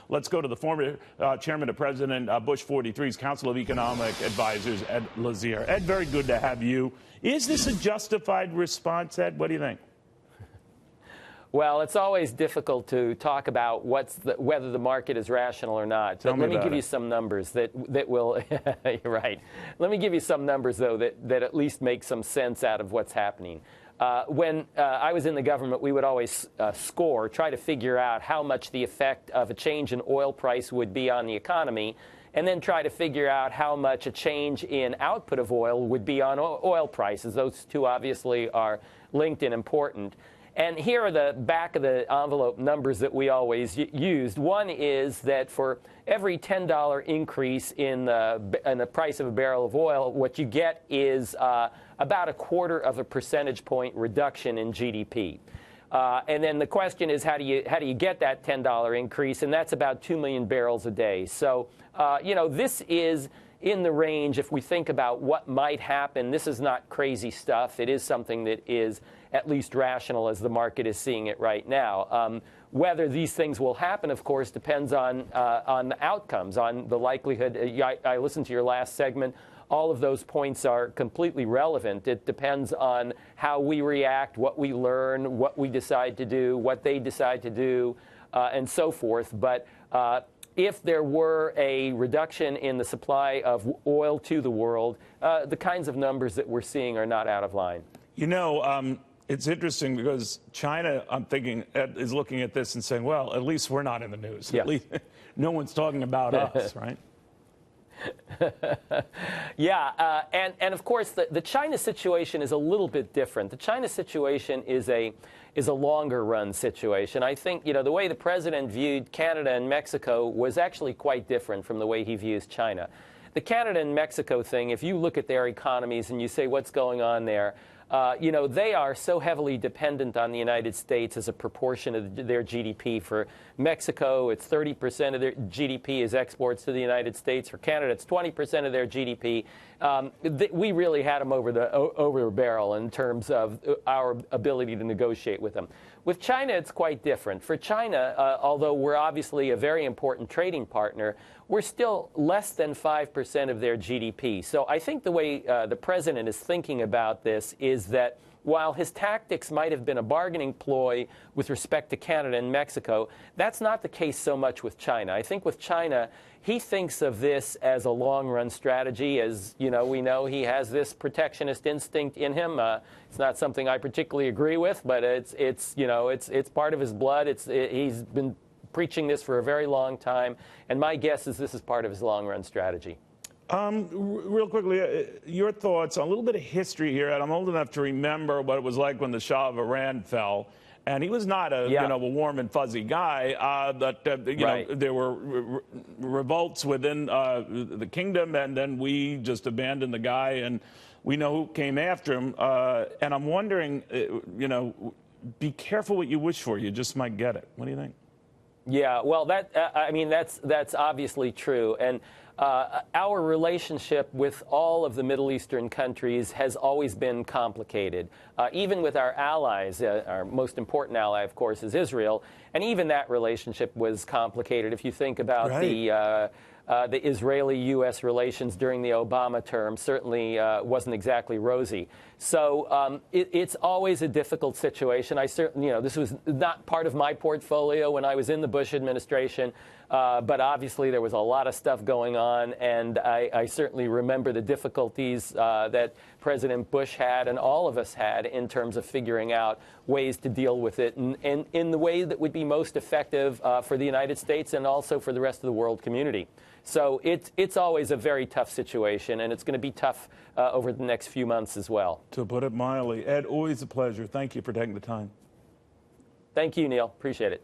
Let's go to the former chairman of President Bush 43's Council of Economic Advisors, Ed Lazear. Ed, very good to have you. Is this a justified response, Ed? What do you think? Well, it's always difficult to talk about whether the market is rational or not. But let me give you some numbers that will. You're right. Let me give you some numbers, though, that at least make some sense out of what's happening. When I was in the government, we would always try to figure out how much the effect of a change in oil price would be on the economy, and then try to figure out how much a change in output of oil would be on oil prices. Those two obviously are linked and important. And here are the back of the envelope numbers that we always used. One is that for every $10 increase in the price of a barrel of oil, what you get is about 1/4 percentage point reduction in GDP. And then the question is, how do you get that $10 increase? And that's about 2 million barrels a day. So, this is in the range. If we think about what might happen, this is not crazy stuff. It is something that is at least rational as the market is seeing it right now. Whether these things will happen, of course, depends on the outcomes, on the likelihood. I listened to your last segment. All of those points are completely relevant. It depends on how we react, what we learn, what we decide to do, what they decide to do, and so forth. But if there were a reduction in the supply of oil to the world, the kinds of numbers that we're seeing are not out of line. It's interesting because China, I'm thinking, is looking at this and saying, well, at least we're not in the news. Yeah. At least no one's talking about us, right? Yeah, and of course the China situation is a little bit different. The China situation is a longer run situation. I think the way the president viewed Canada and Mexico was actually quite different from the way he views China. The Canada and Mexico thing, if you look at their economies and you say what's going on there, they are so heavily dependent on the United States as a proportion of their GDP. For Mexico, it's 30% of their GDP is exports to the United States. For Canada, it's 20% of their GDP. We really had them over the barrel in terms of our ability to negotiate with them. With China, it's quite different. For China, although we're obviously a very important trading partner, we're still less than 5% of their GDP. So I think the way the president is thinking about this is that while his tactics might have been a bargaining ploy with respect to Canada and Mexico, that's not the case so much with China. I think with China, he thinks of this as a long-run strategy. As we know, he has this protectionist instinct in him. It's not something I particularly agree with, but it's part of his blood. He's been preaching this for a very long time, and my guess is this is part of his long-run strategy. Real quickly, your thoughts on a little bit of history here. And I'm old enough to remember what it was like when the Shah of Iran fell. And he was not a warm and fuzzy guy. There were revolts within the kingdom, and then we just abandoned the guy, and we know who came after him. And I'm wondering, be careful what you wish for. You just might get it. What do you think? Yeah, well, that's obviously true. And our relationship with all of the Middle Eastern countries has always been complicated. Even with our allies, our most important ally, of course, is Israel. And even that relationship was complicated. If you think about the Israeli-U.S. relations during the Obama term, certainly wasn't exactly rosy. So it's always a difficult situation. This was not part of my portfolio when I was in the Bush administration, but obviously there was a lot of stuff going on, and I certainly remember the difficulties that President Bush had and all of us had in terms of figuring out ways to deal with it and in the way that would be most effective for the United States and also for the rest of the world community. So it's always a very tough situation, and it's going to be tough over the next few months as well. To put it mildly. Ed, always a pleasure. Thank you for taking the time. Thank you, Neil. Appreciate it.